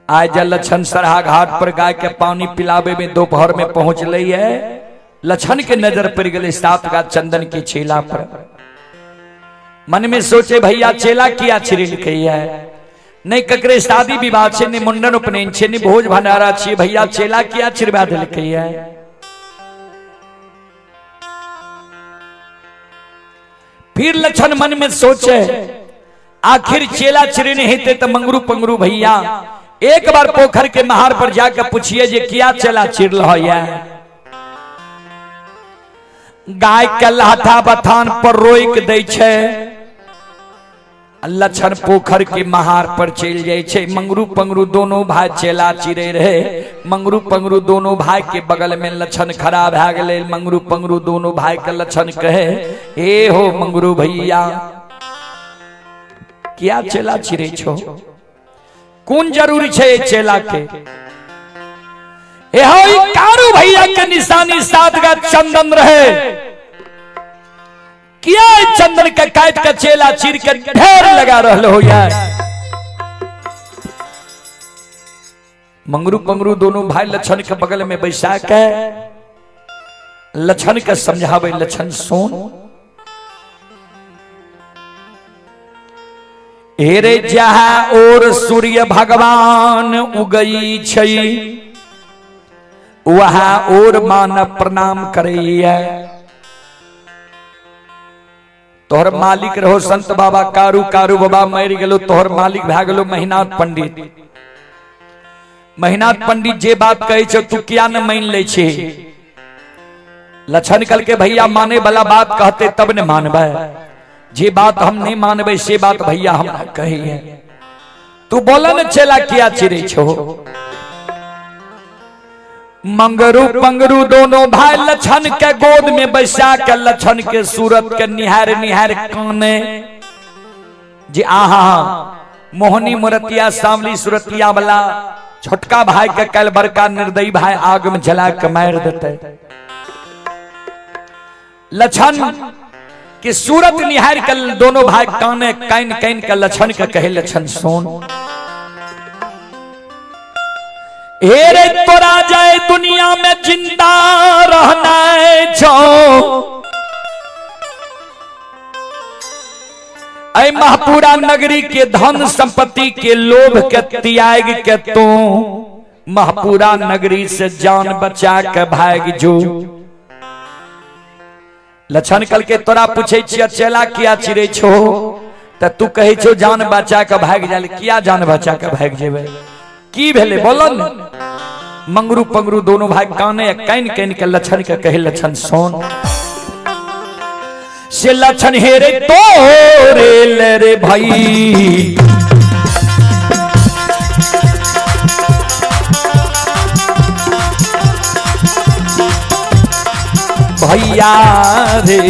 आज जल लछन सरहा घाट पर गाय के पानी पिलावे में दोपहर में पहुंच रही है। लछन के नजर पड़ गए 7 गाछ चंदन की छेला पर। मन में सोचे भैया चेला किया छिरिल कही है, नहीं ककरे शादी विवाह छे, नहीं मुंडन उपनयन छे, नहीं भोज भंडारा छे, भैया चेला किया छिरवा दिल कही है। फिर लछन मन में सोचे आखिर चेला चिरने हेते तो मंगरू पंगरू भैया एक बार पोखर के महार पर जाकर पूछिए जे किया चेला चिरल है। गाय के लाथा बथान पर रोक दे छे। लछन पोखर के महार पर चल जाए छे। मंगरू पंगरू दोनों भाई चेला चिरे रहे। मंगरू पंगरू दोनों भाई के बगल में लछन खड़ा भा गए। मंगरू पंगरू दोनों भाई के लछन कहे ए हो मंगरू भैया क्या चेला चिरे छो, कौन जरूरी छे चेला के। ए हो कारू भैया के निशानी 7 गाछ चंदन रहे, किया चंदन के काट के चेला चीर के ढेर लगा रहे हो यार। मंगरू पंगरू दोनों भाई लछन के बगल में बैठा के लछन के समझावे, लछन सोन एरे जहाँ और सूर्य भगवान उगई छई वहाँ और मान प्रणाम करैया। तोहर मालिक रहो संत बाबा कारू, कारू बाबा मर गेलो, तोहर मालिक भा गेलो महिनाथ पंडित। महिनाथ पंडित जे बात कहे छो तू क्या न मान ले छे। लछन कल के भैया माने वाला बात कहते तब न मानबे, जे बात हम नहीं मानबे से बात भैया हम कही है। तू बोला न चेला किया चिरे छो। मंगरू पंगरू दोनों भाई लछन के गोद में बैसा के लछन के सूरत के निहार निहार काने जे आहा मोहनी मुरतिया सांवली सूरतिया वाला छोटका भाई के कल बड़का निर्दयी भाई आग में जला के मार देते। लछन कि सूरत निहार कर दोनों भाई काने कैन कैन के लछन के कहे लछन सोन हेरे तोरा जाए दुनिया में जिंदा रहना छो। ऐ महपुरा नगरी के धन संपत्ति के लोभ के त्याग के तू महपुरा नगरी से जान बचा के भाग जो। लछन कल के तोरा पूछे छिया चेला किया चिरे छो त तू कहे छो जान बचा के भाग जाले। किया जान बचा के भाग जेबे की भेले बोलन। मंगरू पंगरू दोनों भाई काने कैन कैन के लछन के कहे लछन सोन से लछन हेरे तोरे ले रे भाई भैया रे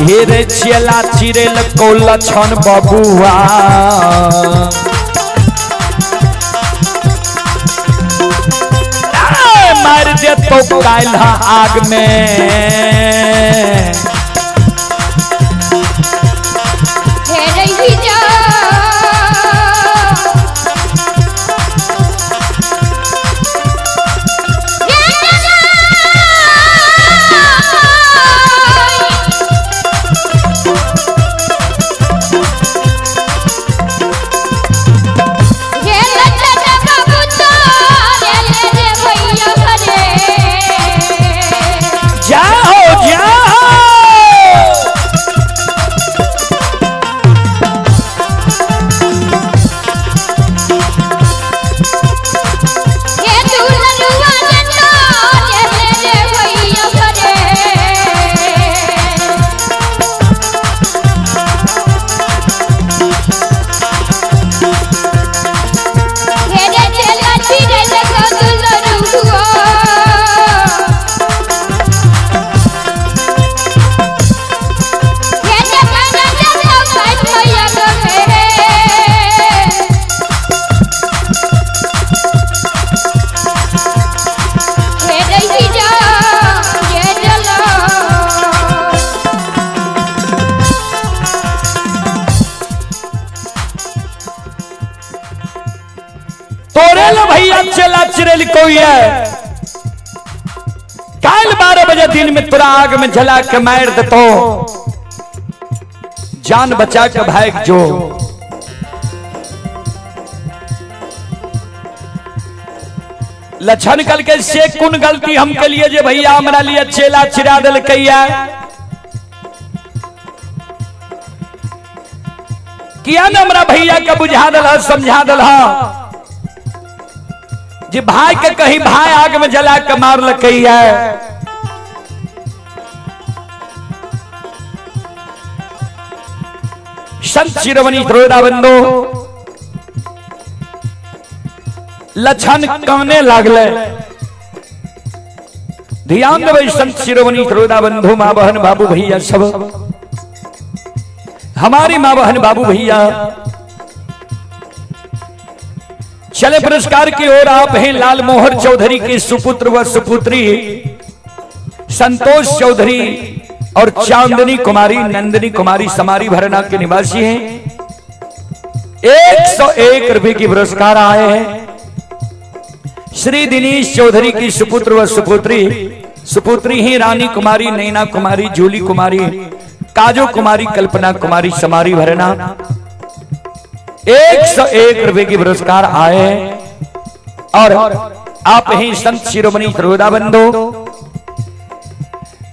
हेरे चेला चिरेल को लछन बबुआ मार दे तो काल्हा आग में जाओ जाओ चिरेल कोई है, काल 12 बजे दिन में तुरा आग में जला के मार दे तो जान बचा के भाग जो। लक्षण कल के से कुन गलती हम के लिए जे भैया हमरा लिए चेला चिरा दिल कैया किया न हमरा भैया के बुझा दिल समझा दिल जे भाई के कहीं भाई आग में जला के मार लकैया। संत शिरोमणि श्रोताबंधु लक्षण काने लागले, ध्यान देवे संत शिरोमणि श्रोताबंधु मां बहन बाबू भैया सब, हमारी मां बहन बाबू भैया चले पुरस्कार की ओर। आप हैं लाल मोहर चौधरी के सुपुत्र व सुपुत्री संतोष चौधरी और चांदनी कुमारी नंदनी कुमारी समारी भरना के निवासी हैं। 101 रुपए की पुरस्कार आए हैं। श्री दिनेश चौधरी की सुपुत्र व सुपुत्री ही रानी कुमारी नैना कुमारी जूली कुमारी काजो कुमारी कल्पना कुमारी समारी भरना। 101 रुपए की पुरस्कार आए हैं। और आप ही संत शिरोमणि श्रोताबंधु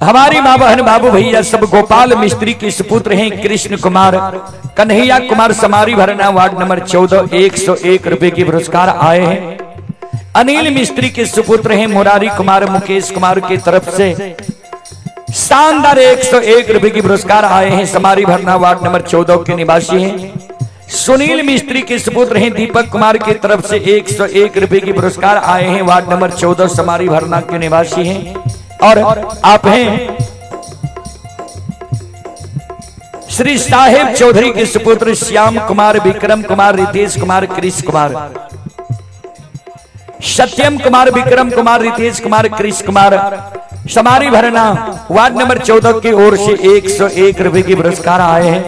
हमारी मां बहन बाबू भैया सब गोपाल मिस्त्री के सुपुत्र हैं कृष्ण कुमार कन्हैया कुमार समारी भरना वार्ड नंबर 14। 101 रुपए की पुरस्कार आए हैं। अनिल मिस्त्री के सुपुत्र हैं मुरारी कुमार मुकेश कुमार की तरफ से शानदार 101 रुपए की पुरस्कार आए हैं। समारी भरना वार्ड नंबर 14 के निवासी हैं। सुनील मिस्त्री के सुपुत्र हैं दीपक कुमार की तरफ से 101 रुपए की पुरस्कार आए हैं। वार्ड नंबर 14 समारी भरना के निवासी हैं। और आप हैं श्री साहेब चौधरी के सुपुत्र श्याम कुमार विक्रम कुमार रितेश कुमार कृष कुमार सत्यम कुमार विक्रम कुमार रितेश कुमार कृष कुमार समारी भरना वार्ड नंबर 14 की ओर से 101 रुपए की पुरस्कार आए हैं।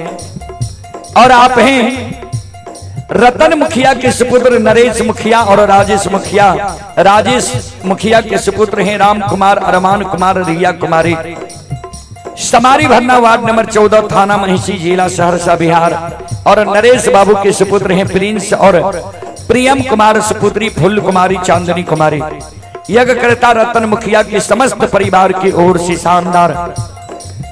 और आप हैं रतन मुखिया के सुपुत्र नरेश मुखिया और राजेश मुखिया के सुपुत्र हैं राम कुमार अरमान कुमार रिया कुमारी समारी भरना वार्ड नंबर 14 थाना महिषी जिला सहरसा बिहार। और नरेश बाबू के सुपुत्र हैं प्रिंस और प्रियम कुमार सुपुत्री फुल कुमारी चांदनी कुमारी। यज्ञकर्ता रतन मुखिया के समस्त परिवार की ओर से शानदार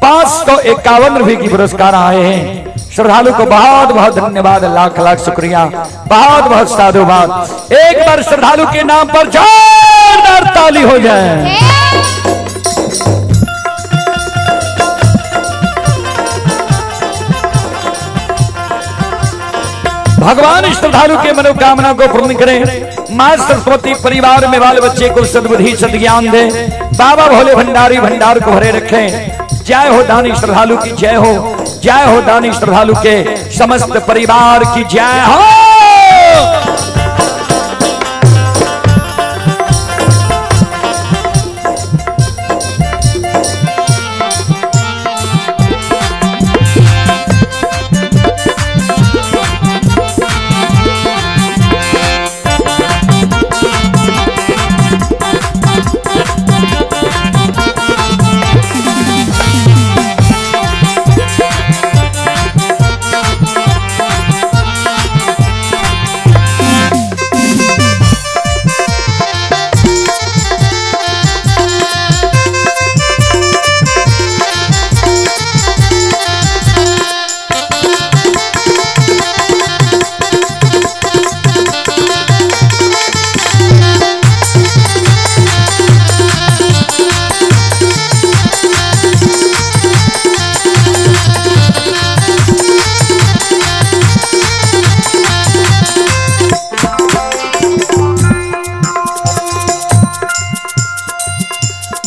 551 रुपए की पुरस्कार आए हैं। श्रद्धालु को बहुत बहुत धन्यवाद, लाख लाख शुक्रिया, बहुत बहुत साधुवाद। एक बार श्रद्धालु के नाम पर जोरदार ताली हो जाए। भगवान श्रद्धालु के मनोकामना को पूर्ण करें। मां सरस्वती परिवार में बाल बच्चे को सद्बुद्धि सद्ज्ञान दे। बाबा भोले भंडारी भंडार को भरे रखें। जय हो दानी श्रद्धालु की जय हो, जय हो दानी श्रद्धालु के समस्त परिवार की जय हो।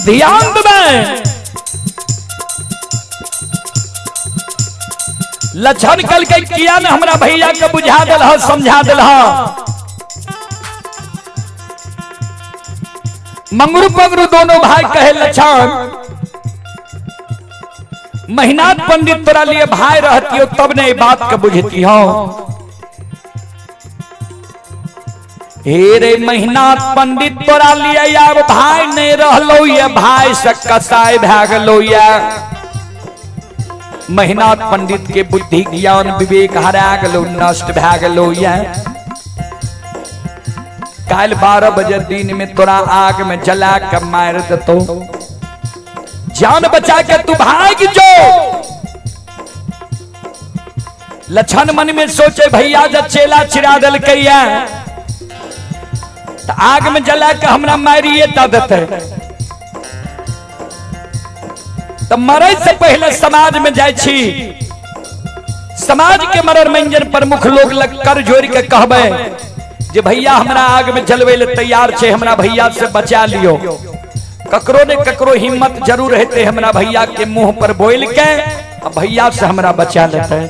ध्यान में लक्षण कल के किया न हमरा भैया के बुझा दिल समझा दिल। मंगरू पगरू दोनों भाई कहे लक्षण महिनाथ पंडित तोरा लिए भाई रहती हो तब ने बात के बुझती हो। हे रे मेहनाथ पंडित तोरा लिए अब भाई नहीं रहलो ये भाई से कसाय भै गेलो ये। मेहनाथ पंडित के बुद्धि ज्ञान विवेक हरा गेलो नष्ट भै गेलो ये। काल 12 बजे दिन में तोरा आग में जला के मार देतो, जान बचा के तू भाग जो। लक्षण मन में सोचे भैया जब चेला चिरा दल कैया तो आग में जला के हमरा मारिए देते, तो मरे से पहले समाज में जाय छी, समाज के मरर मंजन प्रमुख लोग लग कर जोड़ के कहबे जे भैया हमरा आग में जलवे ले तैयार छे, हमरा भैया से बचा लियो। ककरो ने ककरो हिम्मत जरूर रहते हमरा भैया के मुंह पर बोल के भैया से हमरा बचा लेते।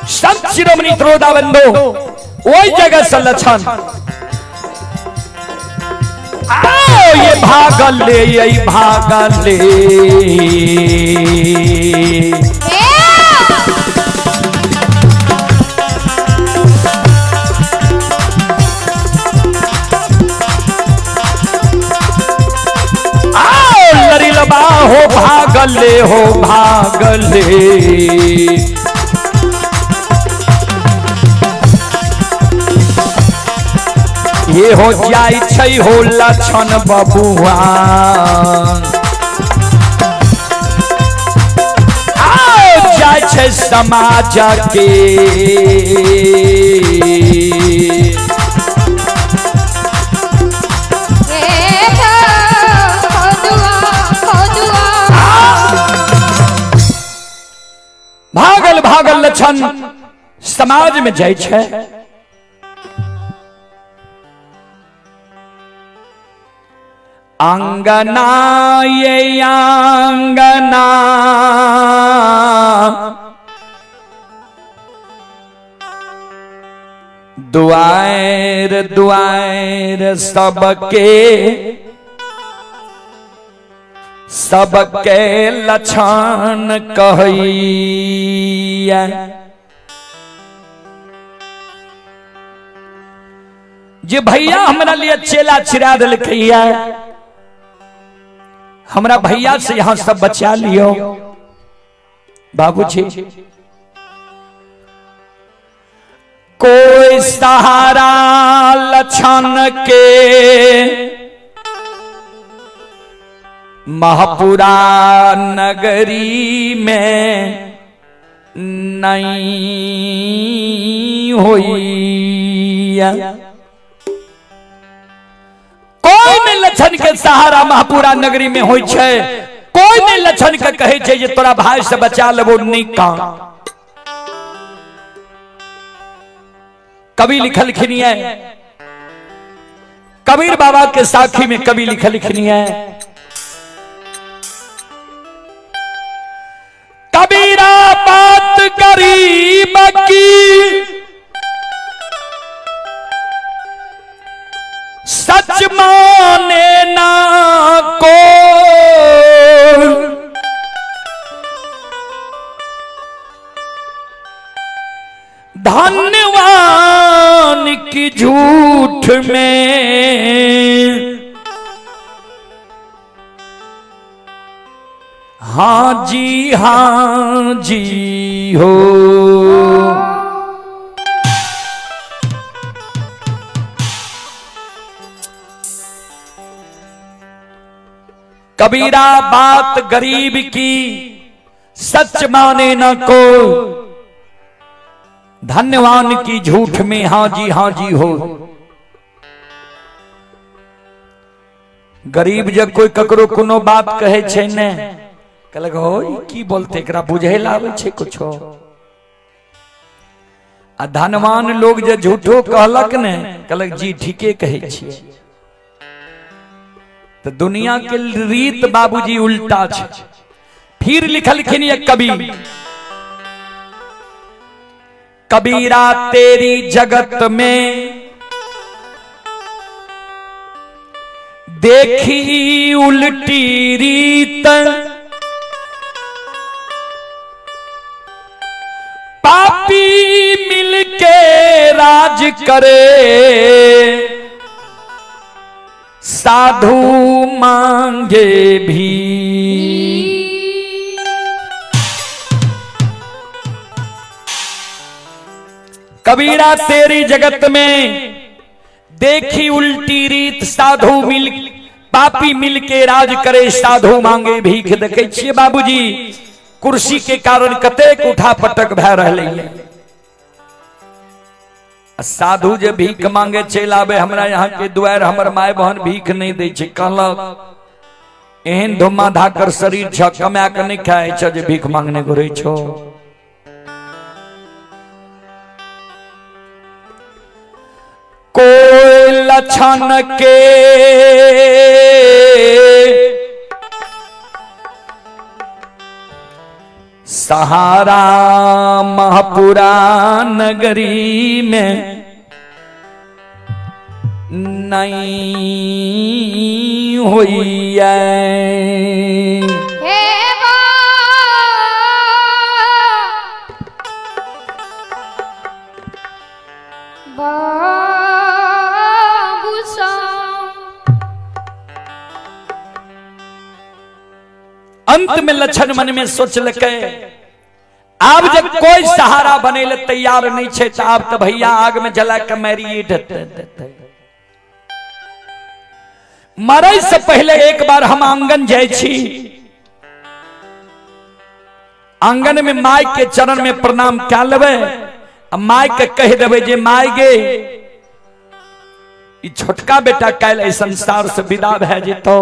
संत शिरोमणि त्रोदा बंधो वही जगह से लक्षण आओ ये भागल ले, यही भागल ले। आओ लरिलबा हो भागल ले, हो भागल ले। ये हो जाई छै हो लक्षण बबुआ, आओ जाय छै समाज के भागल भागल लक्षण समाज में जाय छै। आंगना ये आंगना दुआर दुआर सबके सबके लक्षण कहिया। जे भैया हमरा लिए चेला चिरा दिल कहिया, हमरा भैया से यहां सब बचा लियो। बाबूजी कोई सहारा लक्षण के महापुरा नगरी में नहीं होइया। कोई ने लक्षण के सहारा महापुरा नगरी में होई छे, कोई ने लक्षण के कहे छे जे तोरा भाई से बचा लेबो निका। कवि लिखल खिनिए, कबीर बाबा के साखी में कवि लिखल खिनिए, कबीरा बात गरीब की सच माने ना को, धन्यवान की झूठ में हाँ जी हो। कबीरा बात गरीब की सच माने न को, धन्यवान की झूठ में हाँ जी हो। गरीब जब कोई ककरो कोनो बात कहे छे ने कहलक हो की बोलते एकरा बुझे लावे छे कुछो। आ धनवान लोग जे झूठो कहलक ने कहलक जी ठीके कहे छिए। तो दुनिया के रीत बाबूजी उल्टा छे। फिर लिखलखिन ये कवि, कबीरा तेरी जगत में देखी उल्टी रीत, राज करे साधु मांगे भी। कबीरा तेरी जगत में देखी उल्टी रीत, साधु मिल पापी मिल के राज करे साधु मांगे भीख। देखे छिए बाबूजी कुर्सी के कारण कतेक उठा पटक भय रहे। साधु जे भीख मांगे चल आवे हमरा यहाँ के द्वार, हमर माय बहन भीख नहीं दे छे। कहलक एहन धुमा धाकर शरीर छ, कमा के नहीं खाए छ जे भीख मांगने घुरे छो। कोई लछन के सहारा महपुरा नगरी में नहीं हुई है। अंत में लक्षण मन में सोच लके अब जब कोई सहारा बने ले तैयार नहीं छे तो आप तो भैया आग में जला के मैरिएट मरे से पहले एक बार हम आंगन जाए छी। आंगन में माय के चरण में प्रणाम क्या लेवे, माय के कह देवे जे माय गे छोटका बेटा कल इस संसार से विदा भे जेतो।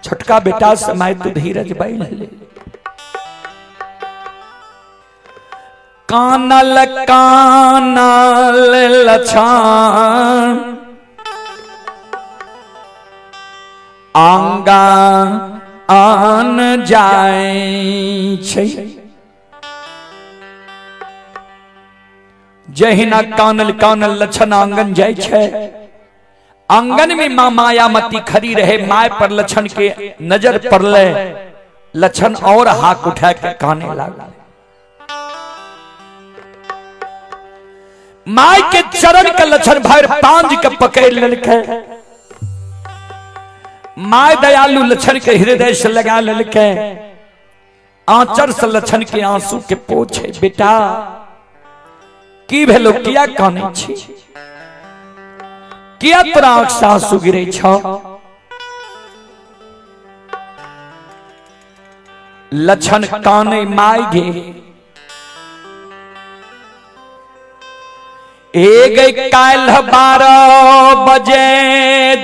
छोटका बेटा समय तू धीरज बैल ले। कानल कानल लछन आंगा आन जाए छे। जहिना कानल कानल लछन आंगन जाए छे। आंगन में मां मायामती खड़ी रहे, माय पर लछन के नजर पड़ले। लछन और हाथ उठा के काने लगा। माय के चरण के लछन भर पांज के पकड़ लेलके। माय दयालु लछन के हृदय से लगा लेलके। आंचर से लछन के आंसू के पोछे। बेटा की भेलो, किया काने छी, किया तोरा आंख से आंसू गिरे छो। लछन काने माय गे एक काल 12 बजे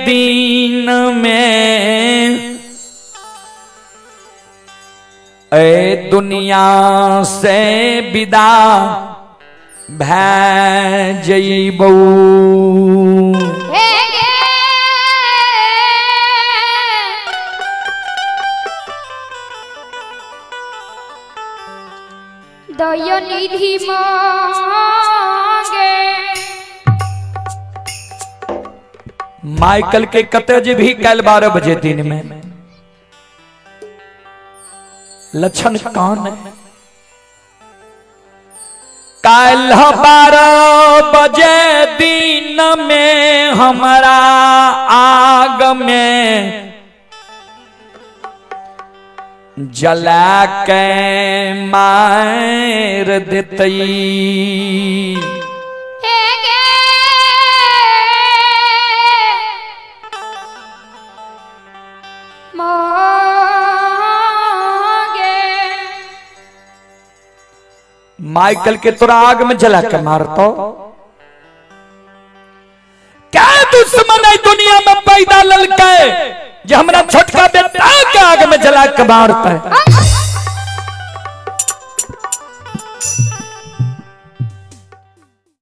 दिन में ए दुनिया से विदा भै जइबौ। दया निधि मांगे माइकल के कते जे भी कल 12 बजे दिन में लक्षण कान कल 12 बजे दिन में हमारा आग में जला के मार देतई। माइकल के तोरा आग में जला के मारतो। क्या दुश्मन है दुनिया में पैदा ललके जो हमरा छोटका बेटा के आग में जला के मारता है।